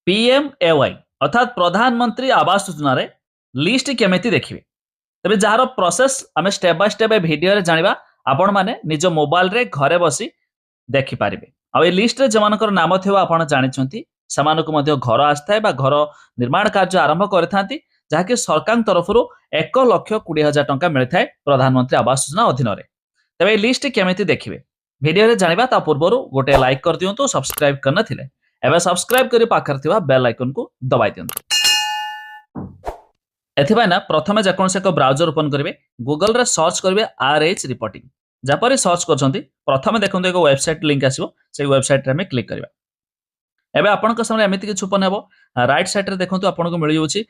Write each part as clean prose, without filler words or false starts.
PMAY अर्थात प्रधानमंत्री आवास योजना रे लिस्ट केमिति देखिबे तबे जार प्रोसेस आमे step by step A video रे जानिबा आपण माने निज मोबाइल रे घरे बसी देखि पारिबे आ ए लिस्ट रे जमानकर नाम थिबा आपण जानिछंती समानको मध्ये घर आस्थाय बा घर निर्माण कार्य आरंभ करथांती जाके सरकार तरफरु 1,20,000 टंका मिलथाय प्रधानमंत्री आवास योजना अधीन रे तबे ए लिस्ट केमिति देखिबे वीडियो रे जानिबा ता पूर्वरु गोटे लाइक कर दियंतु सब्सक्राइब करना थिले एबे सब्सक्राइब करी पाखर थिबा बेल आइकन को दबाई दियंतु एथिबा ना प्रथमे जेकोनसे एक ब्राउजर ओपन करिवे गूगल रे सर्च करिवे RH रिपोर्टिंग जापरे सर्च करछंती प्रथमे देखंतु एक वेबसाइट लिंक आसीबो से वेबसाइट रे हमें क्लिक करबा एबे आपनक सामने एमिति कि छुपन हेबो राइट साइड रे देखंतु आपनको मिलि जाउची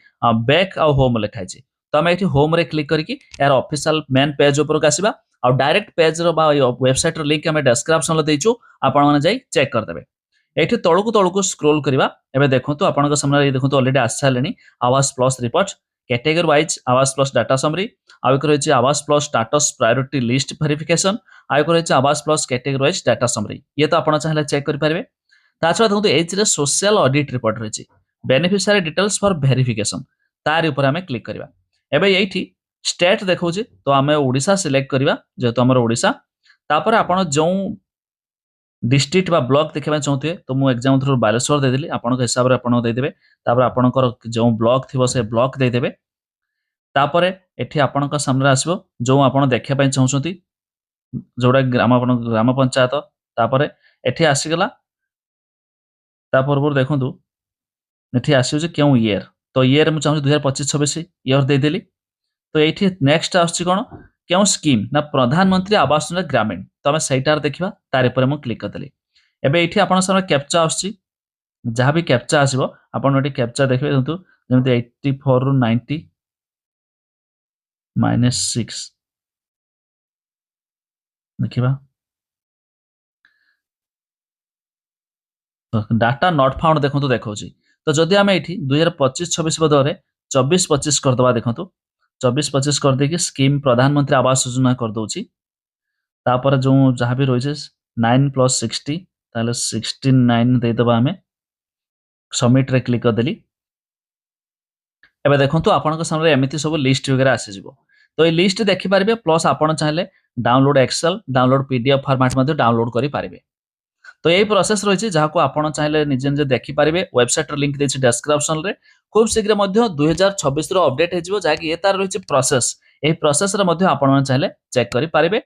बैक आ होम लिखा छि तो हम एठी होम रे क्लिक करिकि यार ऑफिशियल मेन पेज ऊपर आसीबा आ डायरेक्ट पेज रो बा वेबसाइट रो लिंक हमें डिस्क्रिप्शन रे देइछु आपण माने जाई चेक कर देबे एठी तळकु स्क्रॉल करिबा एबे देखंतु आपनक सामने ये देखंतु ऑलरेडी आसालेनी Awaas plus report category wise Awaas plus data summary आ एक रहिछि Awaas plus status priority list verification आ एक रहिछि Awaas plus category wise data summary ये तो आपण चाहले चेक करि परबे ता छडा देखंतु एच रे सोशल ऑडिट रिपोर्ट रहिछि बेनिफिशियरी डिटेल्स फॉर वेरिफिकेशन तार ऊपर हमें क्लिक करबा एबे एठी स्टेट देखौछि तो हमें ओडिसा सिलेक्ट करबा जेतो हमर ओडिसा तापर आपण जो डिस्ट्रिक्ट बा ब्लॉक देखबा चाहते तो मु एग्जाम थ्रू बालेश्वर दे देली आपण के हिसाब रे आपण दे देबे तापर आपणकर जो ब्लॉक थिबो से ब्लॉक दे देबे तापर एठी आपणक सामने आसीबो जो आपण देखै पय चाहछंती जोडा ग्राम पंचायत तापर एठी आसी गेला तापर देखंतु एठी आसीउ जे केउ ईयर तो ईयर मु चाहछु 2025-26 ईयर दे देली तो एठी नेक्स्ट आछि कोन केउ स्कीम ना प्रधानमंत्री आवास योजना ग्रामीण तो हमें सहीटार देखिबा तारे पर मु क्लिक करदेली एबे एठी आपण सामने कैप्चा आछि जहाँ भी कैप्चा आसीबो आपण एठी कैप्चा देखबे दंतु जेमते 84 रु 90 -6 देखिबा डाटा नॉट फाउंड देखंतु देखौछि तो जदि हमें एठी 2025-26 बदरे 24-25 कर दबा देखंतु 24-25 कर देकी स्कीम प्रधानमंत्री आवास योजना कर दोछि तापर जो जहाँ भी रही 9 + 60 ताले 69 दे दबा हमें सबमिट रे क्लिक कर देली एबे देखंतु आपन के सामने एमिति सब लिस्ट वगैरह आसी जिवो तो ए लिस्ट देखि पारबे प्लस आपन चाहले download Excel download PDF format मध्ये डाउनलोड करि पारबे तो यही प्रोसेस रही जहाँ को आपण चाहले निजे निजे देखि पारबे वेबसाइट लिंक देछि डिस्क्रिप्शन रे खूब शीघ्र मध्ये 2026 रो अपडेट हे जिवो जाकि ए तार रही प्रोसेस एही प्रोसेस रे मध्ये आपण चाहले चेक करि पारबे